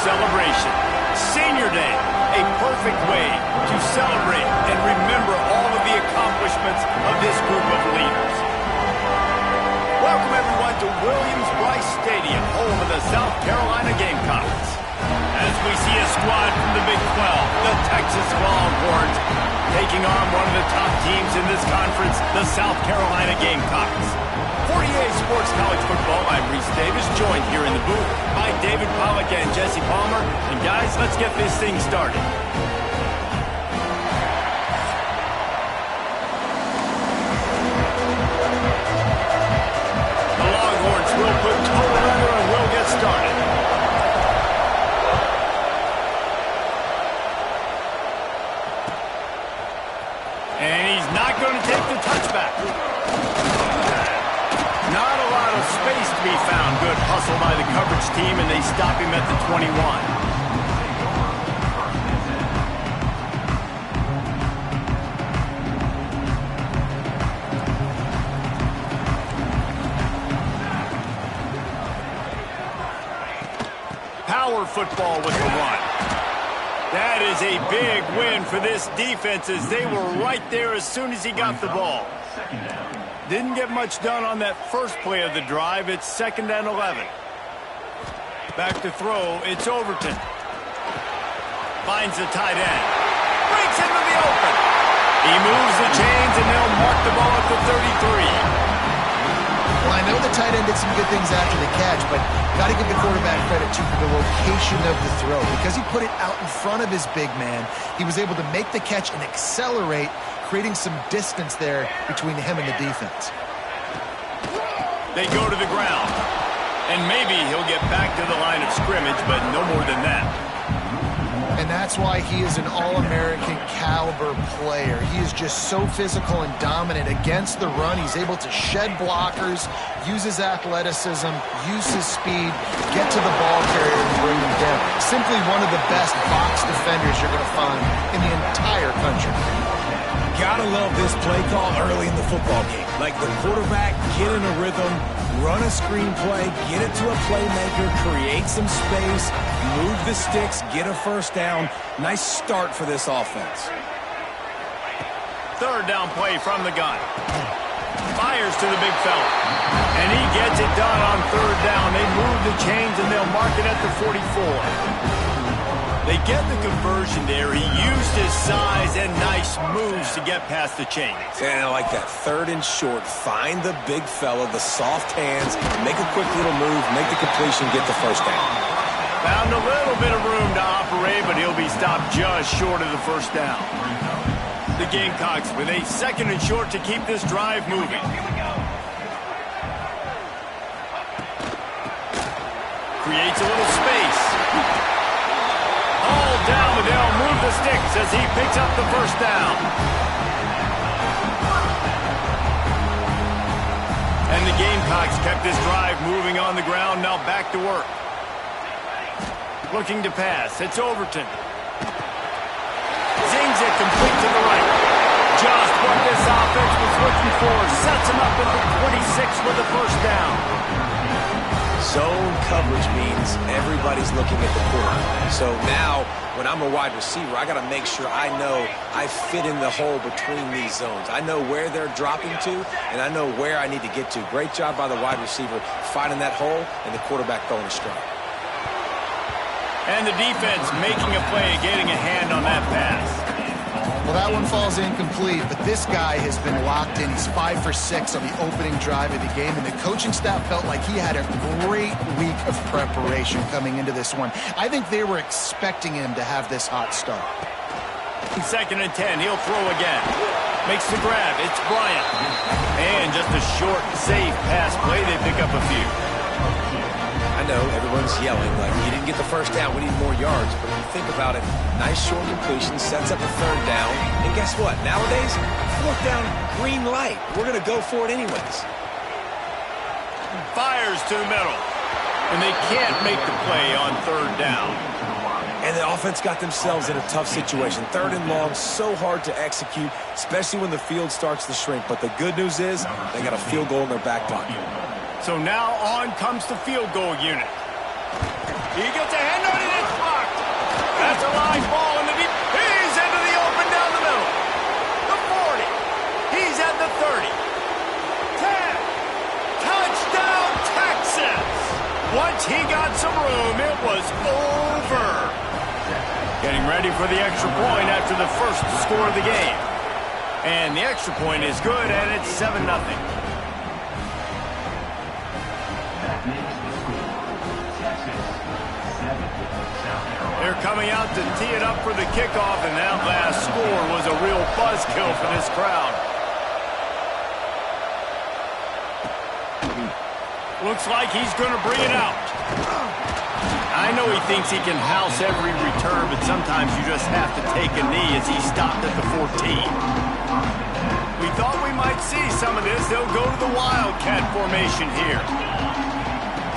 celebration. Senior Day, a perfect way to celebrate and remember all of the accomplishments of this group of leaders. Welcome, everyone, to Williams-Brice Stadium, home of the South Carolina Gamecocks. As we see a squad from the Big 12, the Texas Longhorns, taking on one of the top teams in this conference, the South Carolina Gamecocks. For EA Sports College Football, I'm Reese Davis, joined here in the booth by David Pollack and Jesse Palmer. And guys, let's get this thing started. The Longhorns will put total under and will get started. And he's not going to take the touchback. Not a lot of space to be found. Good hustle by the coverage team, and they stop him at the 21. Power football with the run. That is a big win for this defense as they were right there as soon as he got the ball. Didn't get much done on that first play of the drive. It's 2nd and 11. Back to throw. It's Overton. Finds the tight end. Breaks into the open. He moves the chains, and they'll mark the ball at the 33. Well, I know the tight end did some good things after the catch, but got to give the quarterback credit, too, for the location of the throw. Because he put it out in front of his big man, he was able to make the catch and accelerate, creating some distance there between him and the defense. They go to the ground. And maybe he'll get back to the line of scrimmage, but no more than that. And that's why he is an All-American caliber player. He is just so physical and dominant against the run. He's able to shed blockers, use his athleticism, use his speed, get to the ball carrier and bring him down. Simply one of the best box defenders you're going to find in the entire country. Gotta love this play call early in the football game. Like the quarterback, get in a rhythm, run a screen play, get it to a playmaker, create some space, move the sticks, get a first down. Nice start for this offense. 3rd down play from the gun. Fires to the big fella. And he gets it done on 3rd down. They move the chains and they'll mark it at the 44. They get the conversion there. He used his size and nice moves to get past the chains. And I like that 3rd and short. Find the big fella, the soft hands, make a quick little move, make the completion, get the first down. Found a little bit of room to operate, but he'll be stopped just short of the first down. The Gamecocks with a 2nd and short to keep this drive moving. Creates a little space. All down, but they'll move the sticks as he picks up the first down. And the Gamecocks kept this drive moving on the ground, now back to work. Looking to pass, it's Overton. Zings it complete to the right. Just what this offense was looking for. Sets him up at the 26 with the first down. Zone coverage means everybody's looking at the quarterback. So now, when I'm a wide receiver, I got to make sure I know I fit in the hole between these zones. I know where they're dropping to, and I know where I need to get to. Great job by the wide receiver finding that hole, and the quarterback throwing a strike. And the defense making a play, getting a hand on that pass. Well, that one falls incomplete, but this guy has been locked in. He's 5 for 6 on the opening drive of the game, and the coaching staff felt like he had a great week of preparation coming into this one. I think they were expecting him to have this hot start. 2nd and 10, he'll throw again. Makes the grab, it's Bryant. And just a short, safe pass play, they pick up a few. I know everyone's yelling like, you didn't get the first down, we need more yards. But when you think about it, nice short completion, sets up a 3rd down. And guess what? Nowadays, 4th down, green light. We're going to go for it anyways. Fires to the middle. And they can't make the play on 3rd down. And the offense got themselves in a tough situation. 3rd and long, so hard to execute, especially when the field starts to shrink. But the good news is they got a field goal in their back pocket. So now on comes the field goal unit. He gets a hand on it, it's once he got some room, it was over. Getting ready for the extra point after the first score of the game. And the extra point is good, and it's 7-0. They're coming out to tee it up for the kickoff, and that last score was a real buzzkill for this crowd. Looks like he's going to bring it out. I know he thinks he can house every return, but sometimes you just have to take a knee as he stopped at the 14. We thought we might see some of this. They'll go to the Wildcat formation here.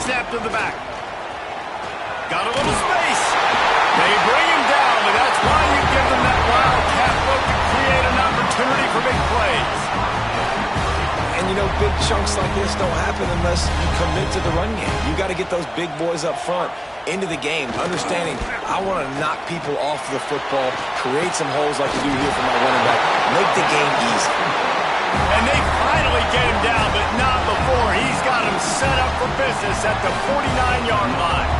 Snap to the back. Got a little space. They bring him down, but that's why you give them that Wildcat look to create an opportunity for big plays. And, you know, big chunks like this don't happen unless you commit to the run game. You got to get those big boys up front into the game, understanding I want to knock people off the football, create some holes like you do here for my running back, make the game easy. And they finally get him down, but not before he's got him set up for business at the 49-yard line.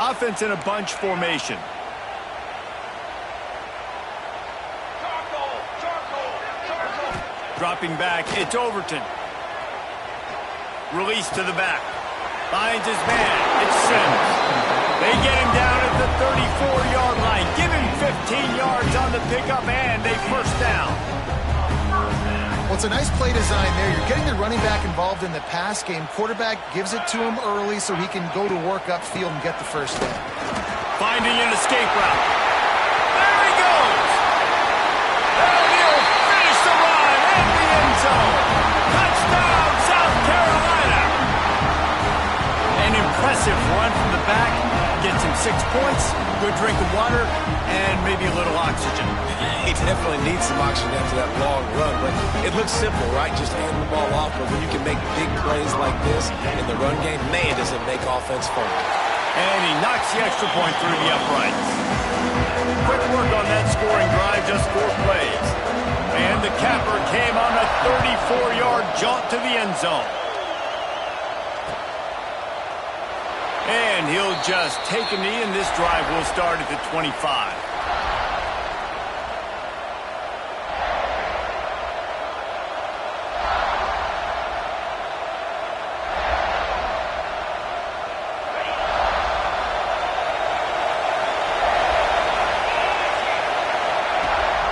Offense in a bunch formation. Dropping back, it's Overton. Release to the back. Finds his man, it's Sims. They get him down at the 34-yard line. Give him 15 yards on the pickup and a first down. Well, it's a nice play design there. You're getting the running back involved in the pass game. Quarterback gives it to him early so he can go to work upfield and get the first down. Finding an escape route. There he goes. And he'll finish the run in the end zone. Touchdown, South Carolina. An impressive run from the back. Gets him 6 points, good drink of water, and maybe a little oxygen. He definitely needs some oxygen after that long run, but it looks simple, right? Just hand the ball off, but when you can make big plays like this in the run game, man, does it make offense fun. And he knocks the extra point through the uprights. Quick work on that scoring drive, just 4 plays. And the capper came on a 34-yard jaunt to the end zone. And he'll just take a knee, and this drive will start at the 25.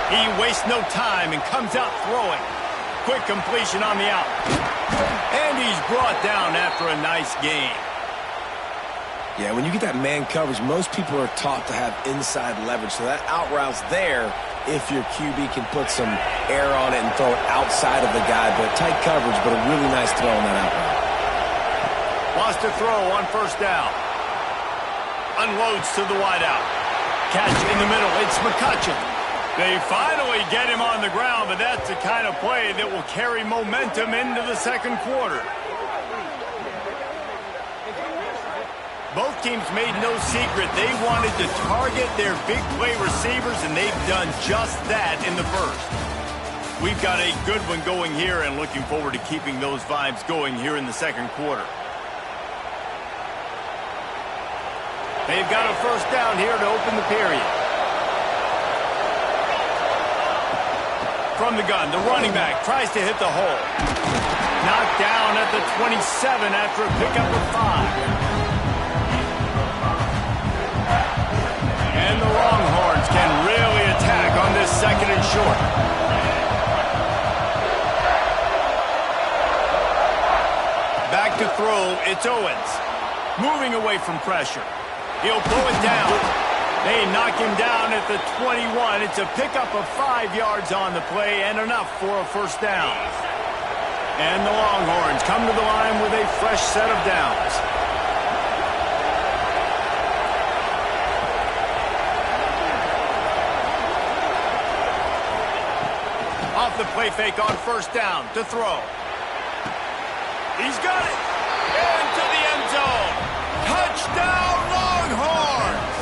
He wastes no time and comes out throwing. Quick completion on the out. And he's brought down after a nice gain. Yeah, when you get that man coverage, most people are taught to have inside leverage. So that out route's there if your QB can put some air on it and throw it outside of the guy. But tight coverage, but a really nice throw on that out route. Lost a throw on first down. Unloads to the wideout. Catch in the middle. It's McCutcheon. They finally get him on the ground, but that's the kind of play that will carry momentum into the second quarter. Both teams made no secret they wanted to target their big play receivers, and they've done just that in the first. We've got a good one going here and looking forward to keeping those vibes going here in the second quarter. They've got a first down here to open the period. From the gun, the running back tries to hit the hole. Knocked down at the 27 after a pickup of 5. And the Longhorns can really attack on this second and short. Back to throw, it's Owens. Moving away from pressure. He'll pull it down. They knock him down at the 21. It's a pickup of 5 yards on the play and enough for a first down. And the Longhorns come to the line with a fresh set of downs. Off the play fake on first down to throw. He's got it. Into the end zone. Touchdown, Longhorns.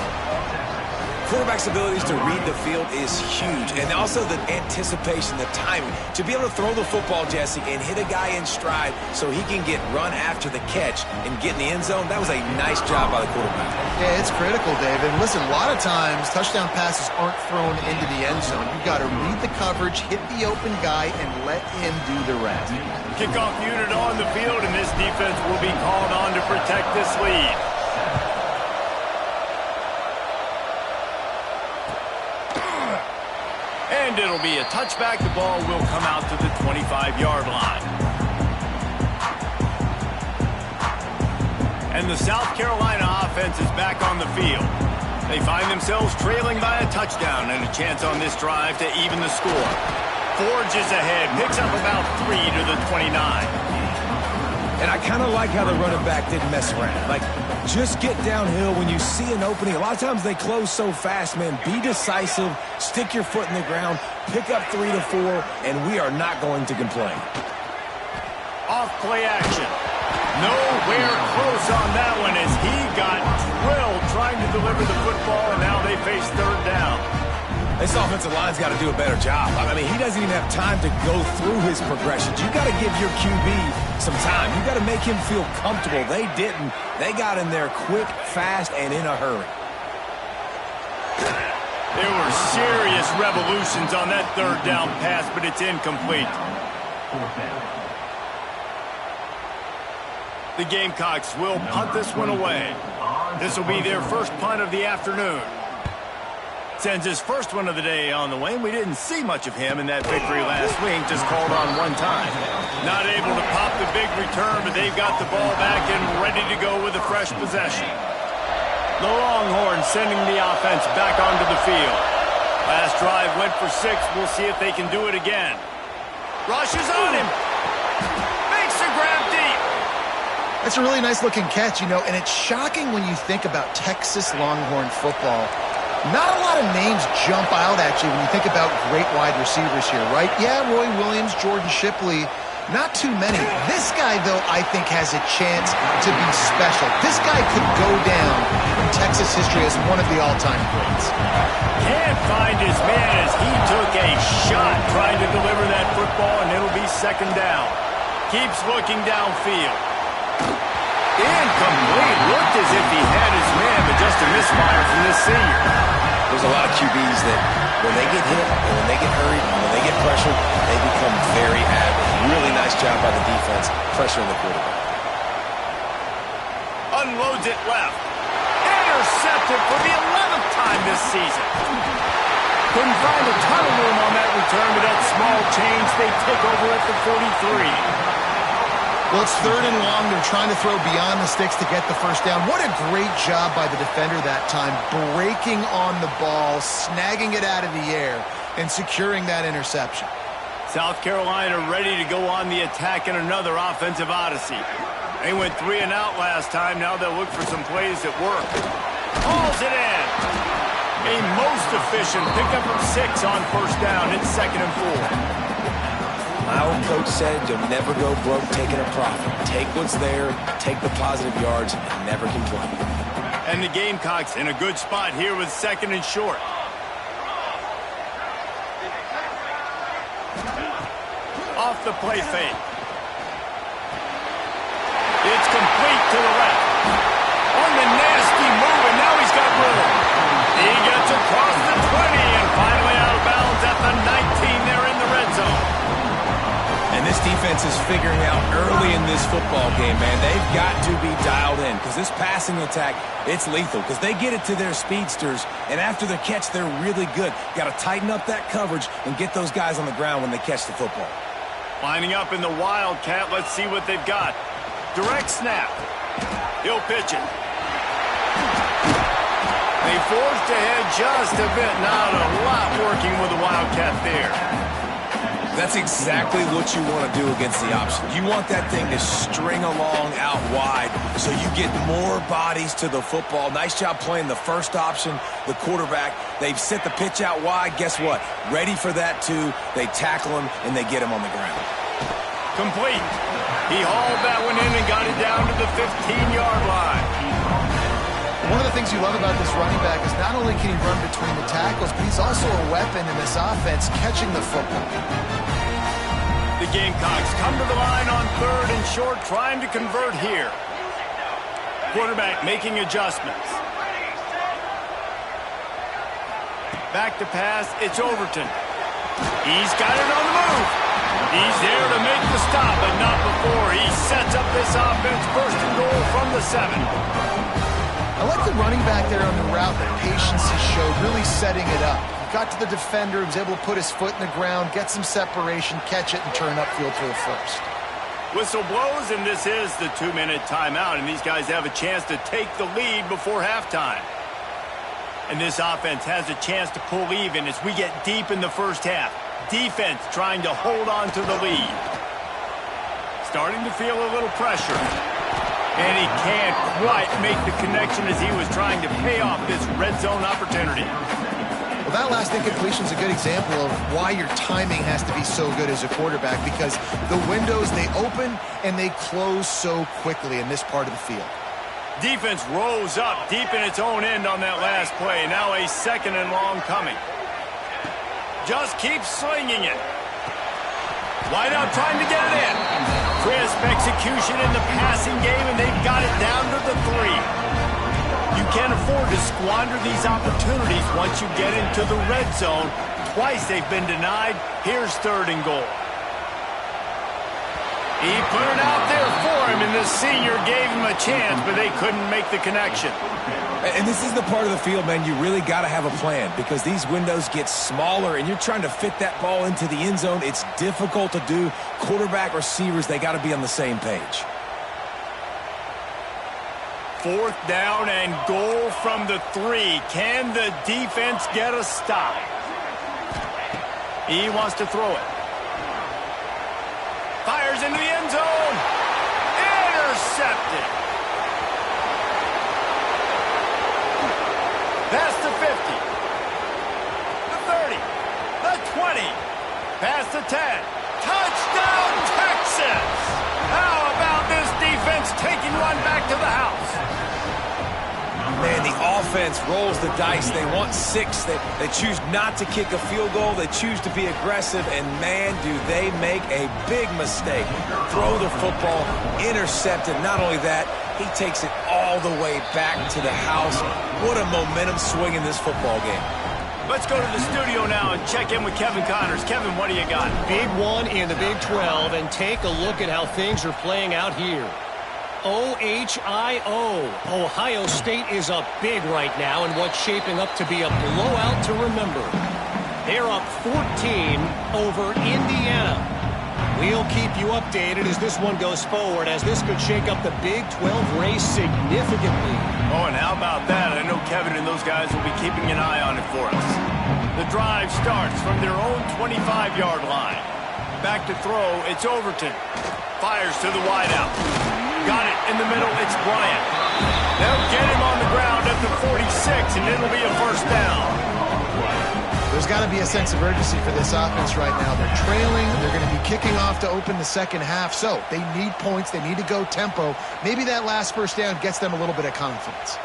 Quarterback's abilities to read the field is huge, and also the anticipation, the timing. To be able to throw the football, Jesse, and hit a guy in stride so he can get run after the catch and get in the end zone, that was a nice job by the quarterback. Yeah, it's critical, David. Listen, a lot of times touchdown passes aren't thrown into the end zone. You've got to read the coverage, hit the open guy, and let him do the rest. Kickoff unit on the field, and this defense will be called on to protect this lead. And it'll be a touchback. The ball will come out to the 25-yard line. And the South Carolina offense is back on the field. They find themselves trailing by a touchdown and a chance on this drive to even the score. Forges ahead, picks up about 3 to the 29. And I kind of like how the running back didn't mess around. Like, just get downhill when you see an opening. A lot of times they close so fast, man. Be decisive, stick your foot in the ground, pick up 3 to 4, and we are not going to complain. Off play action. Nowhere close on that one as he got drilled trying to deliver the football, and now they face third down. This offensive line's got to do a better job. I mean, he doesn't even have time to go through his progressions. You got to give your QB some time. You got to make him feel comfortable. They didn't. They got in there quick, fast, and in a hurry. There were serious revolutions on that third down pass, but it's incomplete. The Gamecocks will punt this one away. This will be their first punt of the afternoon. Sends his first one of the day on the way, and we didn't see much of him in that victory last week, just called on one time. Not able to pop the big return, but they've got the ball back and ready to go with a fresh possession. The Longhorns sending the offense back onto the field. Last drive went for 6. We'll see if they can do it again. Rushes on him. Makes the grab deep. That's a really nice-looking catch, you know, and it's shocking when you think about Texas Longhorn football. Not a lot of names jump out at you when you think about great wide receivers here, right? Yeah, Roy Williams, Jordan Shipley, not too many. This guy, though, I think has a chance to be special. This guy could go down in Texas history as one of the all-time greats. Can't find his man as he took a shot trying to deliver that football, and it'll be second down. Keeps looking downfield. Incomplete. Looked as if he had his man, but just a misfire from this senior. There's a lot of QBs that when they get hit, and when they get hurried, and when they get pressured, they become very avid. Really nice job by the defense, pressuring the quarterback. Unloads it left. Intercepted for the 11th time this season. Couldn't find a ton of room on that return, but that small change, they take over at the 43. Well, it's third and long. They're trying to throw beyond the sticks to get the first down. What a great job by the defender that time, breaking on the ball, snagging it out of the air, and securing that interception. South Carolina ready to go on the attack in another offensive odyssey. They went 3 and out last time. Now they'll look for some plays that work. Hauls it in. A most efficient pickup of 6 on first down. It's 2nd and 4. My old coach said you'll never go broke taking a profit. Take what's there, take the positive yards, and never complain. And the Gamecocks in a good spot here with 2nd and short. Off the play fake. It's complete to the left. On the nasty move, and now he's got room. He gets across the 20 and finally out of bounds at the 19 there in the red zone. And this defense is figuring out early in this football game, man, they've got to be dialed in because this passing attack, it's lethal because they get it to their speedsters, and after the catch, they're really good. Got to tighten up that coverage and get those guys on the ground when they catch the football. Lining up in the Wildcat, let's see what they've got. Direct snap. He'll pitch it. They forced ahead just a bit. Not a lot working with the Wildcat there. That's exactly what you want to do against the option. You want that thing to string along out wide so you get more bodies to the football. Nice job playing the first option, the quarterback. They've set the pitch out wide. Guess what? Ready for that too. They tackle him, and they get him on the ground. Complete. He hauled that one in and got it down to the 15-yard line. One of the things you love about this running back is not only can he run between the tackles, but he's also a weapon in this offense catching the football. The Gamecocks come to the line on 3rd and short, trying to convert here. Quarterback making adjustments. Back to pass, it's Overton. He's got it on the move. He's there to make the stop, but not before. He sets up this offense, 1st and goal from the 7. I like the running back there on the route, the patience he showed, really setting it up. He got to the defender, was able to put his foot in the ground, get some separation, catch it, and turn upfield for the 1st. Whistle blows, and this is the 2-minute timeout, and these guys have a chance to take the lead before halftime. And this offense has a chance to pull even as we get deep in the 1st half. Defense trying to hold on to the lead. Starting to feel a little pressure. And he can't quite make the connection as he was trying to pay off this red zone opportunity. Well, that last incompletion is a good example of why your timing has to be so good as a quarterback, because the windows, they open and they close so quickly in this part of the field. Defense rose up deep in its own end on that last play. Now a 2nd and long coming. Just keeps slinging it. Wideout trying to get it in. Crisp execution in the passing game, and they've got it down to the 3. You can't afford to squander these opportunities once you get into the red zone. Twice they've been denied. Here's 3rd and goal. He put it out there for him, and the senior gave him a chance, but they couldn't make the connection. And this is the part of the field, man, you really got to have a plan, because these windows get smaller and you're trying to fit that ball into the end zone. It's difficult to do. Quarterback, receivers, they got to be on the same page. 4th down and goal from the 3. Can the defense get a stop? He wants to throw it. Fires into the end zone. Intercepted. Past the 50. The 30. The 20. Past the 10. Touchdown, Texas! How about this defense taking one back to the house? Man, the offense rolls the dice. They want 6. They choose not to kick a field goal. They choose to be aggressive, and man, do they make a big mistake. Throw the football, intercepted. Not only that, he takes it all the way back to the house. What a momentum swing in this football game. Let's go to the studio now and check in with Kevin Connors. Kevin, what do you got? Big one in the Big 12, and take a look at how things are playing out here. OHIO. Ohio State is up big right now in what's shaping up to be a blowout to remember. They're up 14 over Indiana. We'll keep you updated as this one goes forward, as this could shake up the Big 12 race significantly. Oh, and how about that? I know Kevin and those guys will be keeping an eye on it for us. The drive starts from their own 25-yard line. Back to throw, it's Overton. Fires to the wideout. Got it in the middle, it's Bryant. They'll get him on the ground at the 46, and it'll be a 1st down. There's got to be a sense of urgency for this offense right now. They're trailing. They're going to be kicking off to open the 2nd half, so they need points. They need to go tempo. Maybe that last 1st down gets them a little bit of confidence.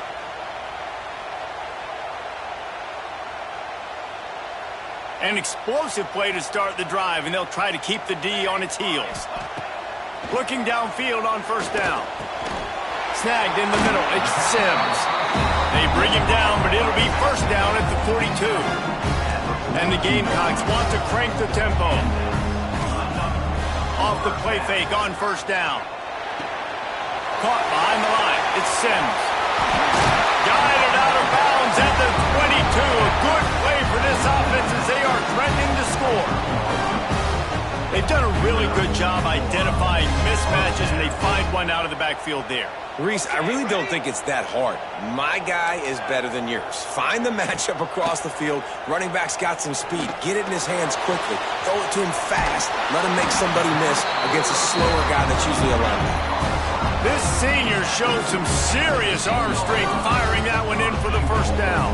An explosive play to start the drive, and they'll try to keep the D on its heels. Looking downfield on 1st down. Snagged in the middle. It's Sims. They bring him down, but it'll be 1st down at the 42. And the Gamecocks want to crank the tempo. Off the play fake on 1st down. Caught behind the line. It's Sims. Guided out of bounds at the 22. A good play for this offense as they are threatening to score. They've done a really good job identifying mismatches, and they find one out of the backfield there. Reese, I really don't think it's that hard. My guy is better than yours. Find the matchup across the field. Running back's got some speed. Get it in his hands quickly. Throw it to him fast. Let him make somebody miss against a slower guy that's usually a linebacker. This senior showed some serious arm strength firing that one in for the 1st down.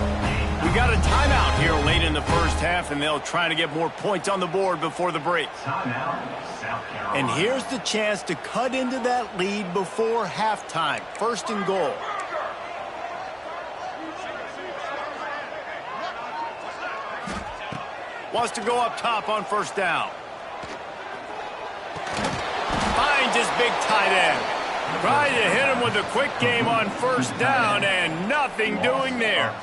We got a timeout here late in the 1st half, and they'll try to get more points on the board before the break. And here's the chance to cut into that lead before halftime. 1st and goal. Wants to go up top on first down. Finds his big tight end. Trying to hit him with a quick game on first down, and nothing doing there.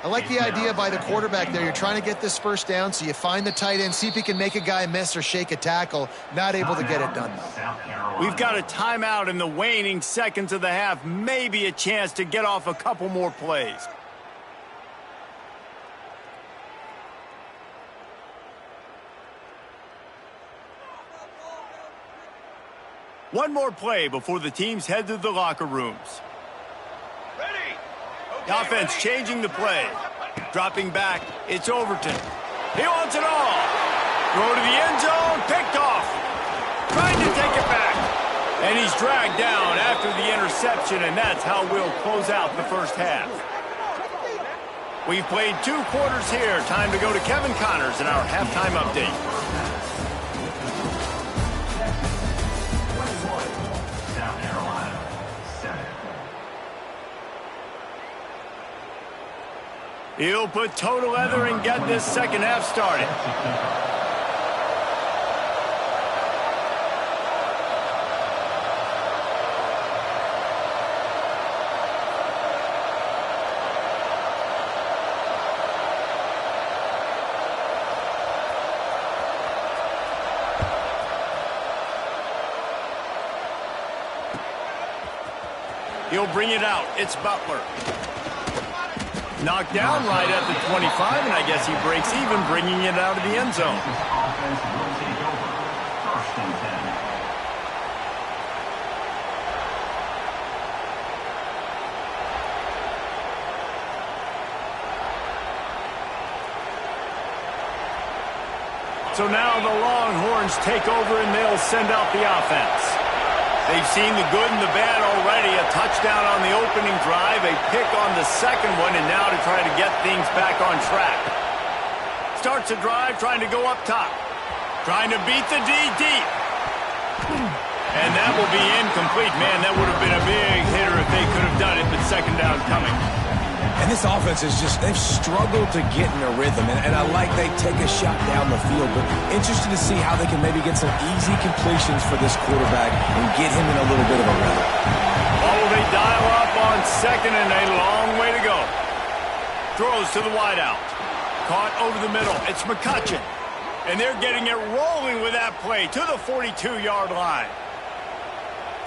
I like the idea by the quarterback there. You're trying to get this first down, so you find the tight end, see if he can make a guy miss or shake a tackle. Not able to get it done. We've got a timeout in the waning seconds of the half. Maybe a chance to get off a couple more plays. One more play before the teams head to the locker rooms. The offense changing the play. Dropping back, it's Overton. He wants it all. Throw to the end zone, picked off. Trying to take it back. And he's dragged down after the interception, and that's how we'll close out the first half. We've played 2 quarters here. Time to go to Kevin Connors in our halftime update. He'll put toe to leather and get this second half started. He'll bring it out. It's Butler. Knocked down right at the 25, and I guess he breaks even, bringing it out of the end zone. So now the Longhorns take over, and they'll send out the offense. They've seen the good and the bad already. A touchdown on the opening drive, a pick on the second one, and now to try to get things back on track. Starts a drive trying to go up top. Trying to beat the D deep. And that will be incomplete. Man, that would have been a big hitter if they could have done it, but second down coming. And this offense is just, they've struggled to get in a rhythm. And I like they take a shot down the field, but interested to see how they can maybe get some easy completions for this quarterback and get him in a little bit of a rhythm. Oh, they dial up on second and a long way to go. Throws to the wideout. Caught over the middle. It's McCutcheon. And they're getting it rolling with that play to the 42-yard line.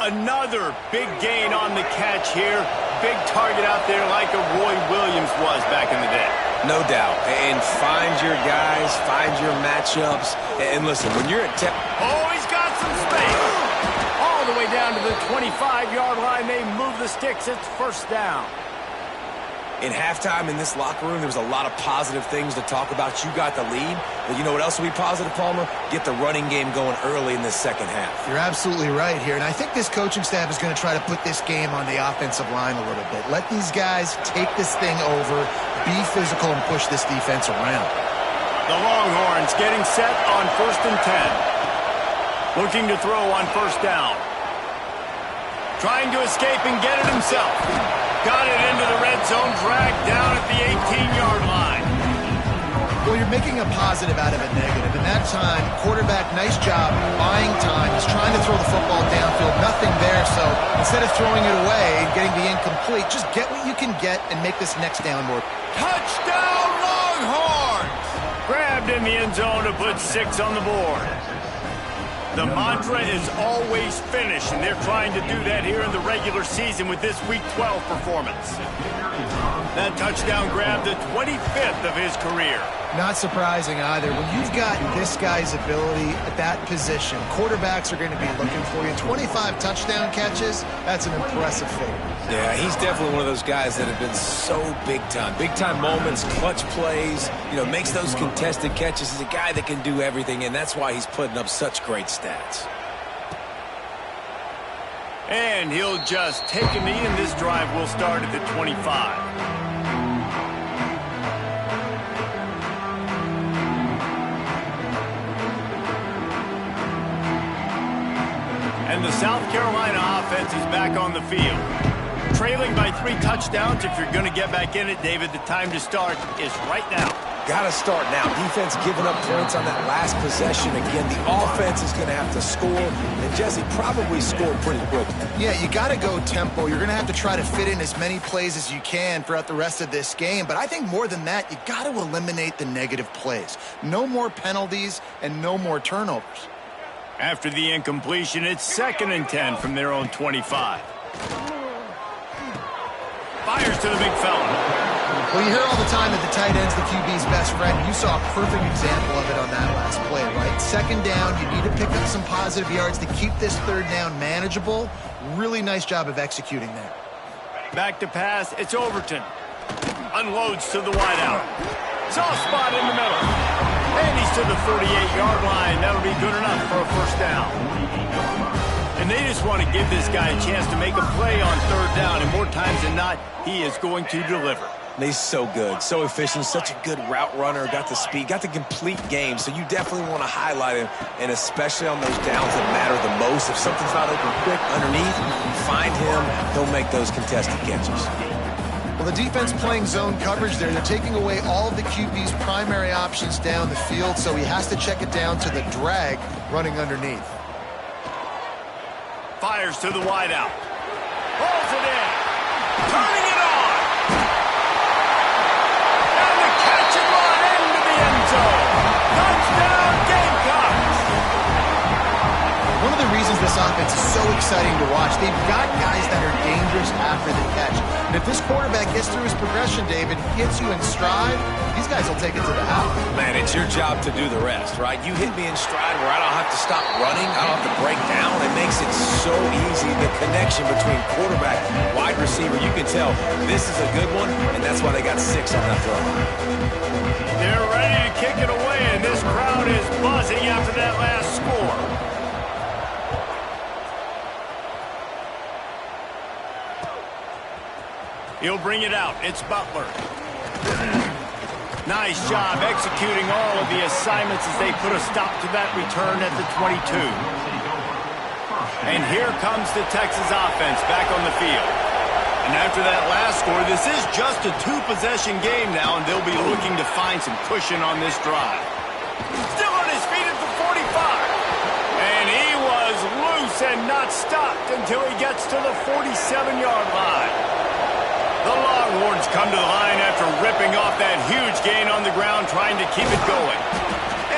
Another big gain on the catch here. Big target out there like a Roy Williams was back in the day. No doubt. And find your guys, find your matchups. And listen, when you're at oh, he's got some space. All the way down to the 25-yard line. They move the sticks. It's first down. In halftime in this locker room, there was a lot of positive things to talk about. You got the lead. But you know what else will be positive, Palmer? Get the running game going early in this second half. You're absolutely right here. And I think this coaching staff is going to try to put this game on the offensive line a little bit. Let these guys take this thing over, be physical, and push this defense around. The Longhorns getting set on 1st and 10. Looking to throw on first down. Trying to escape and get it himself. Got it into the red zone, dragged down at the 18-yard line. Well, you're making a positive out of a negative. In that time, quarterback, nice job, buying time. He's trying to throw the football downfield. Nothing there, so instead of throwing it away and getting the incomplete, just get what you can get and make this next down more. Touchdown, Longhorns! Grabbed in the end zone to put 6 on the board. The mantra is always finish, and they're trying to do that here in the regular season with this Week 12 performance. That touchdown grabbed the 25th of his career. Not surprising either. When you've got this guy's ability at that position, quarterbacks are going to be looking for you. 25 touchdown catches, that's an impressive figure. Yeah, he's definitely one of those guys that have been so big time. Big time moments, clutch plays, makes those contested catches. He's a guy that can do everything, and that's why he's putting up such great stats. And he'll just take a knee, and this drive will start at the 25. And the South Carolina offense is back on the field. Trailing by 3 touchdowns. If you're going to get back in it, David, the time to start is right now. Got to start now. Defense giving up points on that last possession. Again, the offense is going to have to score, and Jesse probably scored pretty quickly. Yeah, you got to go tempo. You're going to have to try to fit in as many plays as you can throughout the rest of this game. But I think more than that, you got to eliminate the negative plays. No more penalties and no more turnovers. After the incompletion, it's 2nd and 10 from their own 25. Fires to the big fella. Well, you hear all the time that the tight end's the QB's best friend. You saw a perfect example of it on that last play, right? 2nd down, you need to pick up some positive yards to keep this 3rd down manageable. Really nice job of executing there. Back to pass, it's Overton. Unloads to the wideout. Soft spot in the middle. And he's to the 48-yard line. That'll be good enough for a 1st down. And they just want to give this guy a chance to make a play on 3rd down, and more times than not, he is going to deliver. He's so good, so efficient, such a good route runner, got the speed, got the complete game, so you definitely want to highlight him, and especially on those downs that matter the most. If something's not open quick underneath, find him, he'll make those contested catches. Well, the defense playing zone coverage there. They're taking away all of the QB's primary options down the field, so he has to check it down to the drag running underneath. Fires to the wideout. Pulls it in. Turning it on. And the catch and run into the end zone. Touchdown, Gamecocks. One of the reasons this offense is so exciting to watch, they've got guys that are dangerous after the catch. And if this quarterback gets through his progression, David, gets you in stride, these guys will take it to the house. Man, it's your job to do the rest, right? You hit me in stride where I don't have to stop running. I don't have to break down. It makes it so easy. The connection between quarterback, wide receiver, you can tell this is a good one, and that's why they got 6 on that throw. They're ready to kick it away, and this crowd is buzzing after that last score. He'll bring it out. It's Butler. Nice job executing all of the assignments as they put a stop to that return at the 22. And here comes the Texas offense back on the field. And after that last score, this is just a 2-possession game now, and they'll be looking to find some cushion on this drive. Still on his feet at the 45. And he was loose and not stopped until he gets to the 47-yard line. The Longhorns come to the line after ripping off that huge gain on the ground, trying to keep it going.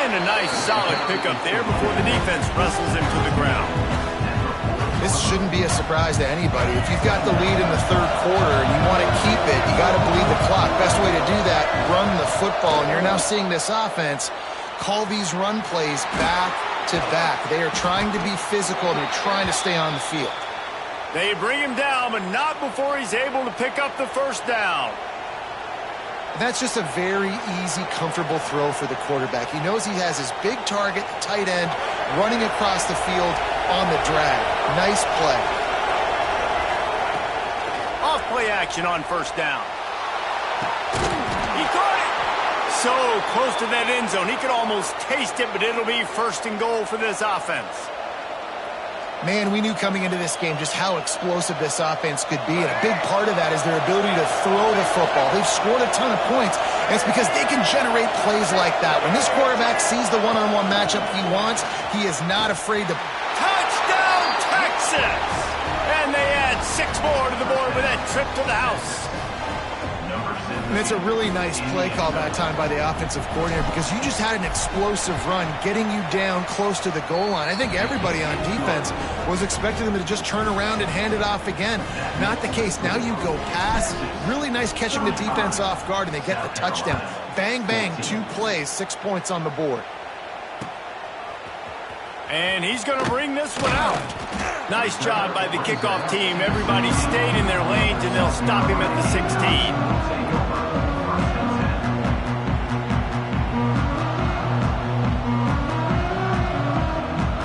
And a nice, solid pickup there before the defense wrestles him to the ground. This shouldn't be a surprise to anybody. If you've got the lead in the 3rd quarter and you want to keep it, you got to bleed the clock. Best way to do that, run the football. And you're now seeing this offense call these run plays back to back. They are trying to be physical, and they're trying to stay on the field. They bring him down, but not before he's able to pick up the 1st down. That's just a very easy, comfortable throw for the quarterback. He knows he has his big target, the tight end, running across the field on the drag. Nice play. Off play action on 1st down. He caught it. So close to that end zone. He could almost taste it, but it'll be 1st and goal for this offense. Man, we knew coming into this game just how explosive this offense could be, and a big part of that is their ability to throw the football. They've scored a ton of points, and it's because they can generate plays like that. When this quarterback sees the one-on-one matchup he wants, he is not afraid to... Touchdown, Texas! And they add 6 more to the board with that trip to the house. And it's a really nice play call that time by the offensive coordinator, because you just had an explosive run getting you down close to the goal line. I think everybody on defense was expecting them to just turn around and hand it off again. Not the case. Now you go pass. Really nice catching the defense off guard, and they get the touchdown. Bang, bang, 2 plays, 6 points on the board. And he's going to bring this one out. Nice job by the kickoff team. Everybody stayed in their lanes, and they'll stop him at the 16.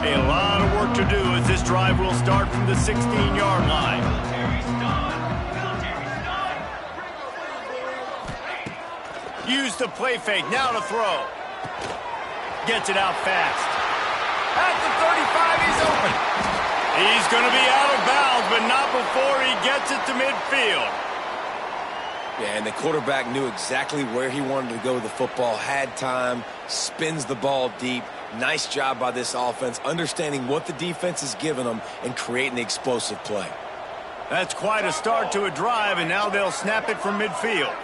A lot of work to do as this drive will start from the 16-yard line. Use the play fake. Now to throw. Gets it out fast. At the 35, he's open. He's going to be out of bounds, but not before he gets it to midfield. Yeah, and the quarterback knew exactly where he wanted to go with the football, had time, spins the ball deep. Nice job by this offense, understanding what the defense is giving them and creating the explosive play. That's quite a start to a drive, and now they'll snap it from midfield.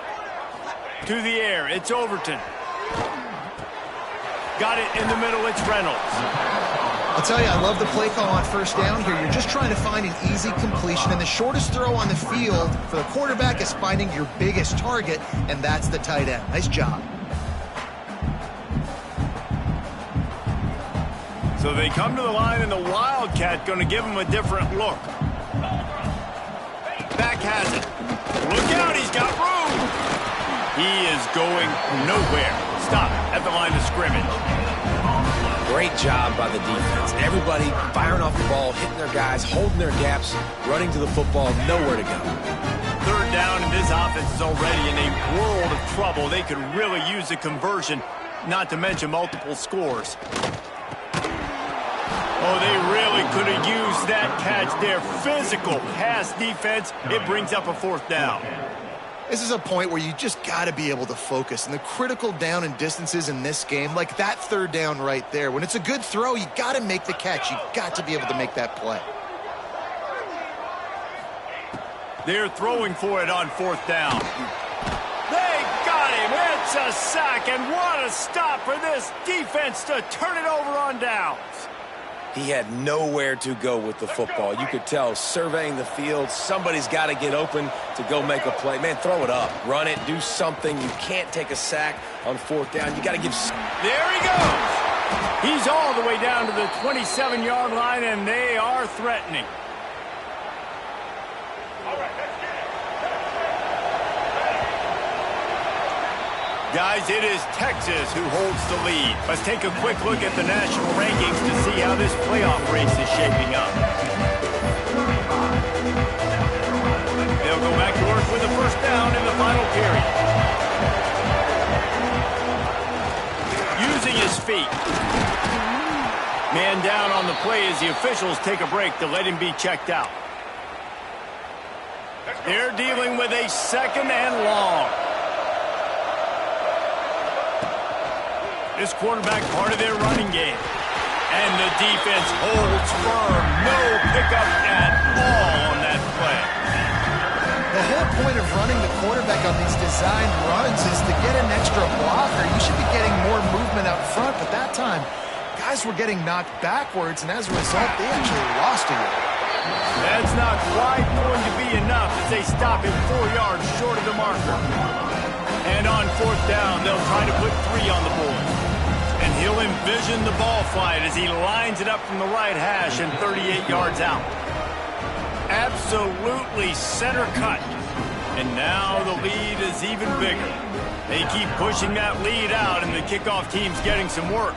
To the air, it's Overton. Got it in the middle, it's Reynolds. I'll tell you, I love the play call on first down here. You're just trying to find an easy completion, and the shortest throw on the field for the quarterback is finding your biggest target, and that's the tight end. Nice job. So they come to the line, and the Wildcat going to give him a different look. Back has it. Look out, he's got room. He is going nowhere. Stop at the line of scrimmage. Great job by the defense. Everybody firing off the ball, hitting their guys, holding their gaps, running to the football, nowhere to go. Third down, and this offense is already in a world of trouble. They could really use a conversion, not to mention multiple scores. Oh, they really could have used that catch there. Physical pass defense. It brings up a fourth down. This is a point where you just got to be able to focus. And the critical down and distances in this game, like that third down right there, when it's a good throw, you got to make the catch. You got to be able to make that play. They're throwing for it on fourth down. They got him. It's a sack, and what a stop for this defense to turn it over on downs. He had nowhere to go with the football. You could tell, surveying the field, somebody's got to get open to go make a play. Man, throw it up. Run it. Do something. You can't take a sack on fourth down. You got to give... There he goes. He's all the way down to the 27-yard line, and they are threatening. Guys, it is Texas who holds the lead. Let's take a quick look at the national rankings to see how this playoff race is shaping up. They'll go back to work with the first down in the final period. Using his feet. Man down on the play as the officials take a break to let him be checked out. They're dealing with a second and long. This quarterback part of their running game. And the defense holds firm. No pickup at all on that play. The whole point of running the quarterback on these design runs is to get an extra blocker. You should be getting more movement up front, but that time, guys were getting knocked backwards, and as a result, they actually lost a yard. That's not quite going to be enough as they stop him 4 yards short of the marker. And on fourth down, they'll try to put 3 on the board. And he'll envision the ball flight as he lines it up from the right hash and 38 yards out. Absolutely center cut. And now the lead is even bigger. They keep pushing that lead out, and the kickoff team's getting some work.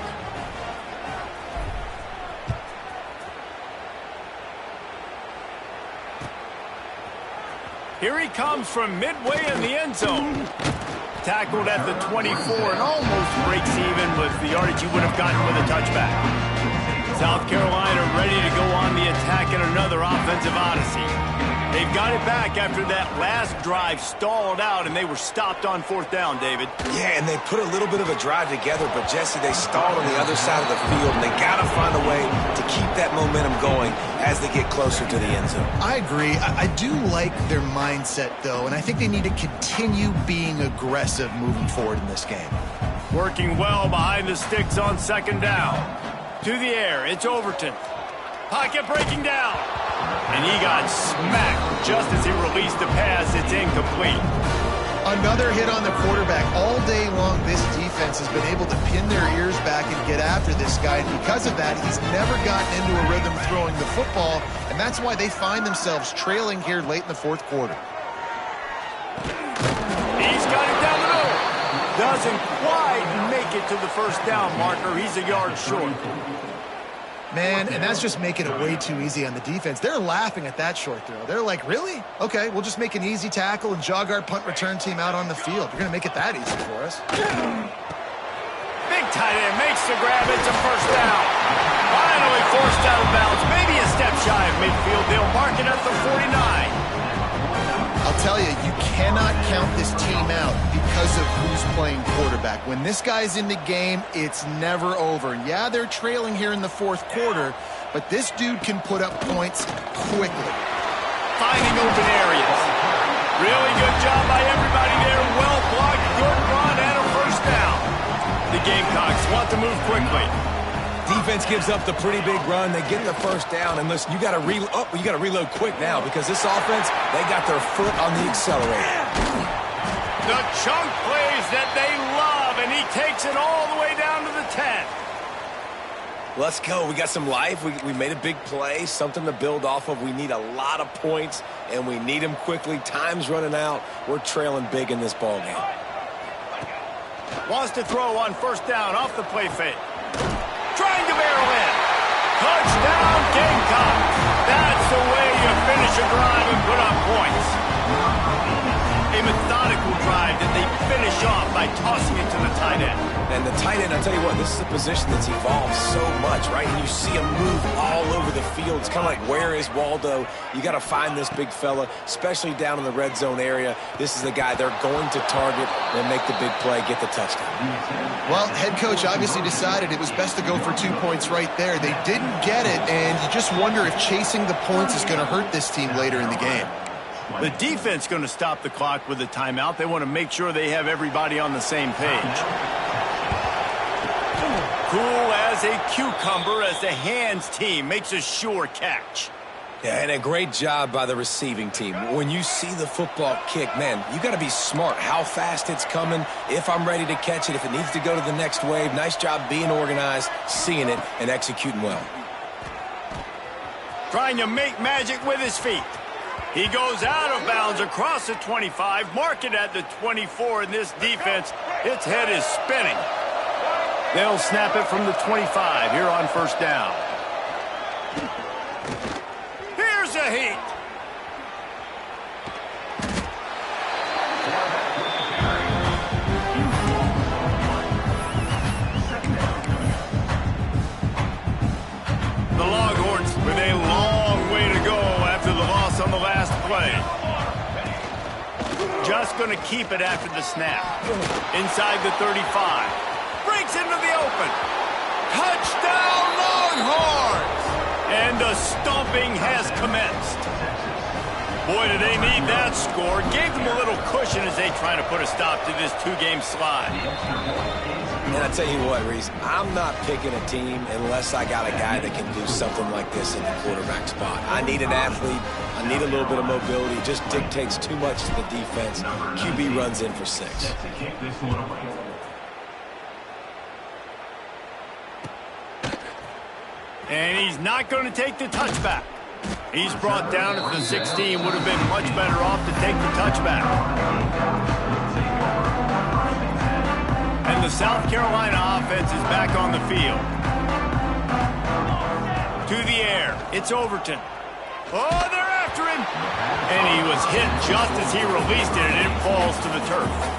Here he comes from midway in the end zone. Tackled at the 24 and almost breaks even with the yardage he would have gotten with a touchback. South Carolina ready to go on the attack in another offensive odyssey. They've got it back after that last drive stalled out, and they were stopped on fourth down, David. Yeah, and they put a little bit of a drive together, but, Jesse, they stalled on the other side of the field, and they got to find a way to keep that momentum going as they get closer to the end zone. I agree. I do like their mindset, though, and I think they need to continue being aggressive moving forward in this game. Working well behind the sticks on second down. To the air, it's Overton. Pocket breaking down. And he got smacked just as he released the pass. It's incomplete. Another hit on the quarterback. All day long, this defense has been able to pin their ears back and get after this guy. And because of that, he's never gotten into a rhythm throwing the football. And that's why they find themselves trailing here late in the fourth quarter. He's got it down the middle. Doesn't quite make it to the first down marker. He's a yard short. Man, and that's just making it way too easy on the defense. They're laughing at that short throw. They're like, really? Okay, we'll just make an easy tackle and jog our punt return team out on the field. You're going to make it that easy for us. Big tight end makes the grab. It's a first down. Finally forced out of bounds. Maybe a step shy of midfield. They'll mark it at the 49. I'll tell you, you cannot count this team out because of who's playing quarterback. When this guy's in the game, it's never over. Yeah, they're trailing here in the fourth quarter, but this dude can put up points quickly. Finding open areas. Really good job by everybody there. Well blocked, good run, and a first down. The Gamecocks want to move quickly. Defense gives up the pretty big run. They get the first down. And listen, you got to reload quick now because this offense, they got their foot on the accelerator. The chunk plays that they love, and he takes it all the way down to the 10. Let's go. We got some life. We made a big play, something to build off of. We need a lot of points, and we need them quickly. Time's running out. We're trailing big in this ballgame. Wants to throw on first down off the play fake. Trying to barrel in. Touchdown, Gamecocks. That's the way you finish a drive and put up points. A methodical drive that they finish off by tossing it to the tight end. And the tight end, I'll tell you what, this is a position that's evolved so much, right? And you see him move all over the field. It's kind of like, where is Waldo? You got to find this big fella, especially down in the red zone area. This is the guy they're going to target and make the big play, get the touchdown. Well, head coach obviously decided it was best to go for 2 points right there. They didn't get it, and you just wonder if chasing the points is going to hurt this team later in the game. The defense going to stop the clock with a timeout. They want to make sure they have everybody on the same page. Cool as a cucumber as the hands team makes a sure catch. Yeah, and a great job by the receiving team. When you see the football kick, man, you got to be smart how fast it's coming, if I'm ready to catch it, if it needs to go to the next wave. Nice job being organized, seeing it, and executing well. Trying to make magic with his feet. He goes out of bounds across the 25, mark it at the 24 in this defense. Its head is spinning. They'll snap it from the 25 here on first down. Here's a heat. The Longhorns with a long way to go after the loss on the last play. Just going to keep it after the snap. Inside the 35. Breaks into the open. Touchdown, Longhorns! And the stomping has commenced. Boy, do they need that score. Gave them a little cushion as they try to put a stop to this two-game slide. And I tell you what, Reese, I'm not picking a team unless I got a guy that can do something like this in the quarterback spot. I need an athlete. I need a little bit of mobility. It just dictates too much to the defense. QB runs in for 6. And he's not going to take the touchback. He's brought down at the 16. Would have been much better off to take the touchback. And the South Carolina offense is back on the field. To the air. It's Overton. Oh, they're after him. And he was hit just as he released it, and it falls to the turf.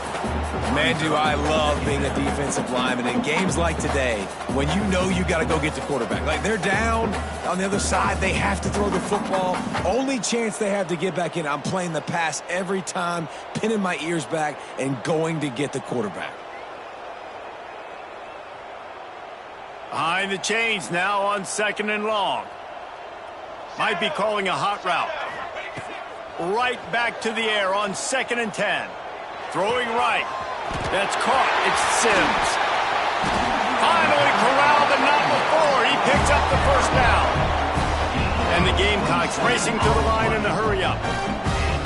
Man, do I love being a defensive lineman in games like today when you know you got to go get the quarterback. Like, they're down on the other side. They have to throw the football. Only chance they have to get back in. I'm playing the pass every time, pinning my ears back, and going to get the quarterback. Behind the chains now on 2nd and long. Might be calling a hot route. Right back to the air on 2nd and 10. Throwing right. That's caught. It's Sims. Finally corralled, but not before. He picks up the first down. And the Gamecocks racing to the line in a hurry up.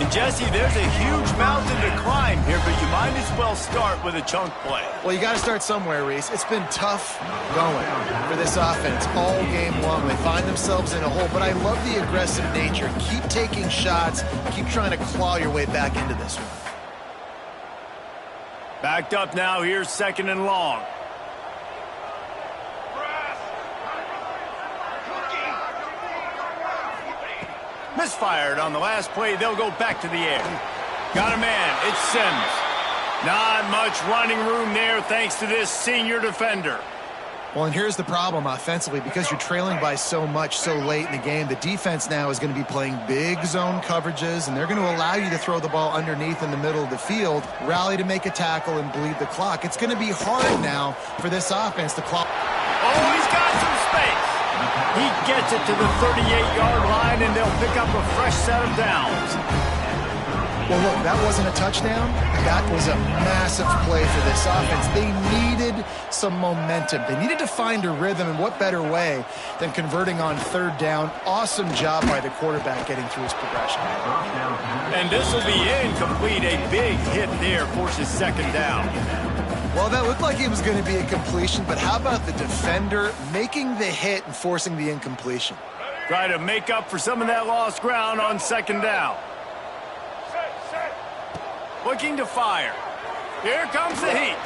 And Jesse, there's a huge mountain to climb here, but you might as well start with a chunk play. Well, you got to start somewhere, Reese. It's been tough going for this offense all game long. They find themselves in a hole, but I love the aggressive nature. Keep taking shots. Keep trying to claw your way back into this one. Backed up now. Here's 2nd and long. Misfired on the last play. They'll go back to the air. Got a man. It's Sims. Not much running room there thanks to this senior defender. Well, and here's the problem offensively. Because you're trailing by so much so late in the game, the defense now is going to be playing big zone coverages, and they're going to allow you to throw the ball underneath in the middle of the field, rally to make a tackle, and bleed the clock. It's going to be hard now for this offense to clock. Oh, he's got some space. He gets it to the 38-yard line, and they'll pick up a fresh set of downs. Well, look, that wasn't a touchdown. That was a massive play for this offense. They needed some momentum. They needed to find a rhythm, and what better way than converting on third down. Awesome job by the quarterback getting through his progression. And this will be incomplete. A big hit there forces second down. Well, that looked like it was going to be a completion, but how about the defender making the hit and forcing the incompletion? Try to make up for some of that lost ground on second down. Looking to fire. Here comes the heat.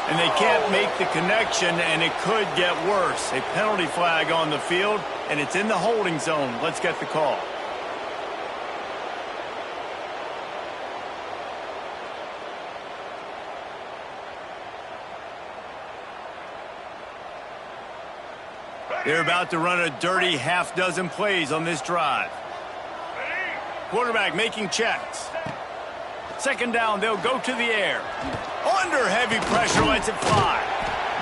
And they can't make the connection, and it could get worse. A penalty flag on the field, and it's in the holding zone. Let's get the call. They're about to run a dirty half-dozen plays on this drive. Quarterback making checks. Second down, they'll go to the air. Under heavy pressure, lets it fly.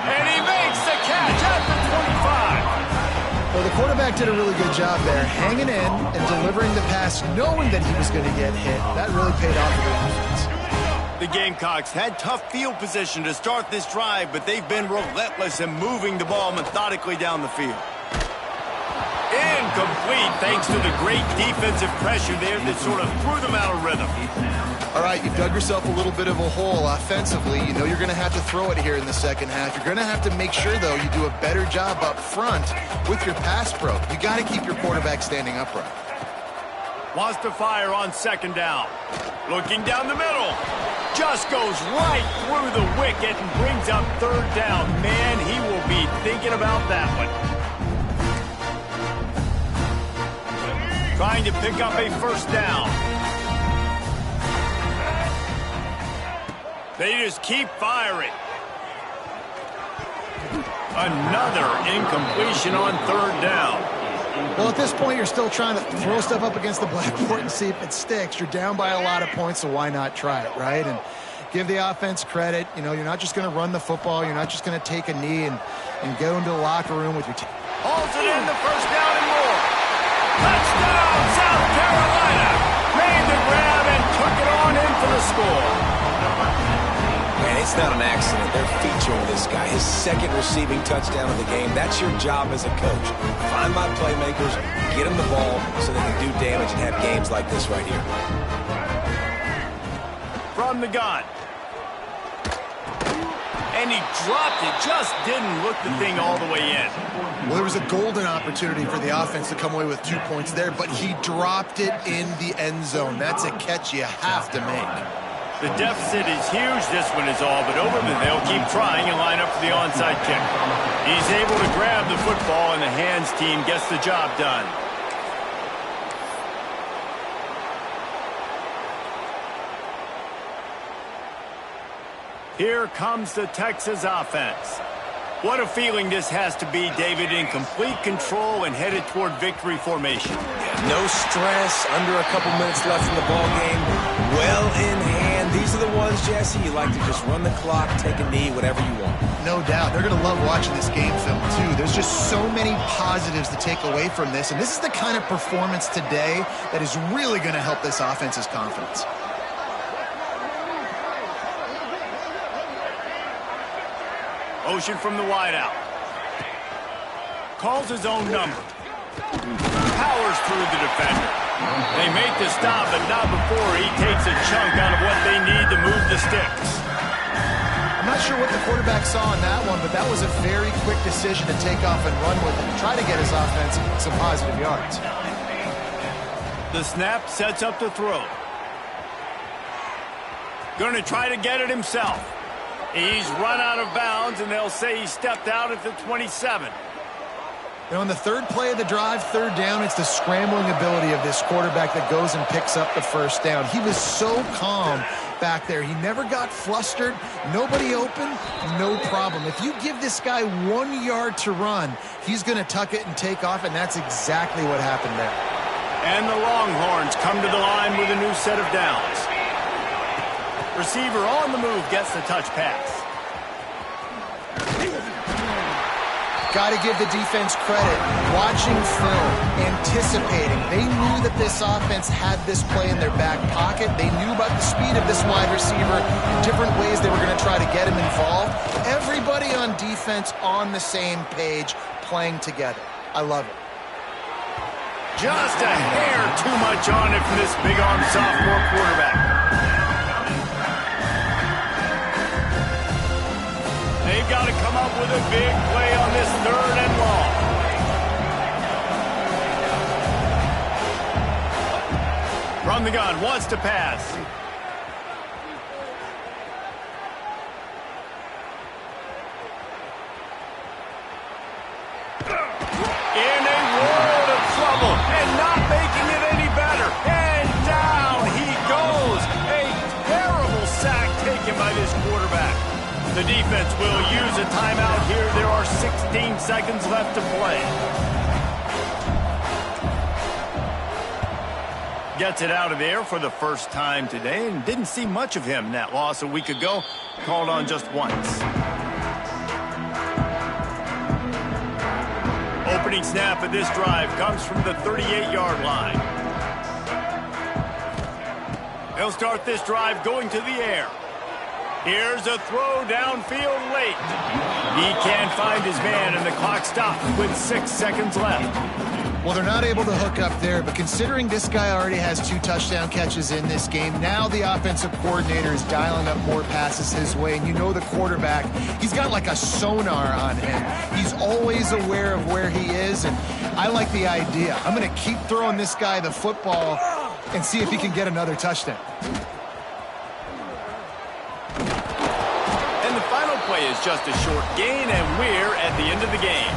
And he makes the catch at the 25. Well, the quarterback did a really good job there, hanging in and delivering the pass, knowing that he was going to get hit. That really paid off for the offense. The Gamecocks had tough field position to start this drive, but they've been relentless in moving the ball methodically down the field. Incomplete, thanks to the great defensive pressure there that sort of threw them out of rhythm. All right, you've dug yourself a little bit of a hole offensively. You know you're going to have to throw it here in the second half. You're going to have to make sure, though, you do a better job up front with your pass pro. You got to keep your quarterback standing upright. Wants to fire on second down. Looking down the middle. Just goes right through the wicket and brings up third down. Man, he will be thinking about that one. Trying to pick up a first down. They just keep firing. Another incompletion on third down. Well, at this point, you're still trying to throw stuff up against the blackboard and see if it sticks. You're down by a lot of points, so why not try it, right? And give the offense credit. You know, you're not just going to run the football. You're not just going to take a knee and go into the locker room with your team. Hauls it in the first down and more. Touchdown, South Carolina. Made the grab and took it on in for the score. Man, it's not an accident. They're featuring this guy. His second receiving touchdown of the game. That's your job as a coach. Find my playmakers, get them the ball so they can do damage and have games like this right here. From the gun. And he dropped it. Just didn't look the thing all the way in. Well, there was a golden opportunity for the offense to come away with 2 points there, but he dropped it in the end zone. That's a catch you have to make. The deficit is huge, this one is all, but Overman, they'll keep trying and line up for the onside kick. He's able to grab the football, and the hands team gets the job done. Here comes the Texas offense. What a feeling this has to be, David, in complete control and headed toward victory formation. No stress, under a couple minutes left in the ball game. Well in hand. These are the ones, Jesse, you like to just run the clock, take a knee, whatever you want. No doubt. They're going to love watching this game film, too. There's just so many positives to take away from this, and this is the kind of performance today that is really going to help this offense's confidence. Motion from the wideout. Calls his own number. Powers through the defender. They make the stop, but not before he takes a chunk out of what they need to move the sticks. I'm not sure what the quarterback saw on that one, but that was a very quick decision to take off and run with it and try to get his offense some positive yards. The snap sets up the throw. Going to try to get it himself. He's run out of bounds, and they'll say he stepped out at the 27. You know, on the third play of the drive, third down, it's the scrambling ability of this quarterback that goes and picks up the first down. He was so calm back there. He never got flustered. Nobody open, no problem. If you give this guy 1 yard to run, he's going to tuck it and take off, and that's exactly what happened there. And the Longhorns come to the line with a new set of downs. Receiver on the move gets the touch pass. Got to give the defense credit. Watching film, anticipating. They knew that this offense had this play in their back pocket. They knew about the speed of this wide receiver, different ways they were going to try to get him involved. Everybody on defense on the same page, playing together. I love it. Just a hair too much on it from this big-arm sophomore quarterback. They've got to come up with a big play on this 3rd and long. From the gun, wants to pass. In a world of trouble and not making it any better. And down he goes. A terrible sack taken by this quarterback. The defense will use a timeout here. There are 16 seconds left to play. Gets it out of there for the first time today and didn't see much of him in that loss a week ago. Called on just once. Opening snap of this drive comes from the 38-yard line. They'll start this drive going to the air. Here's a throw downfield late. He can't find his man, and the clock stops with 6 seconds left. Well, they're not able to hook up there, but considering this guy already has 2 touchdown catches in this game, now the offensive coordinator is dialing up more passes his way, and you know the quarterback, he's got like a sonar on him. He's always aware of where he is, and I like the idea. I'm going to keep throwing this guy the football and see if he can get another touchdown. And the final play is just a short gain, and we're at the end of the game.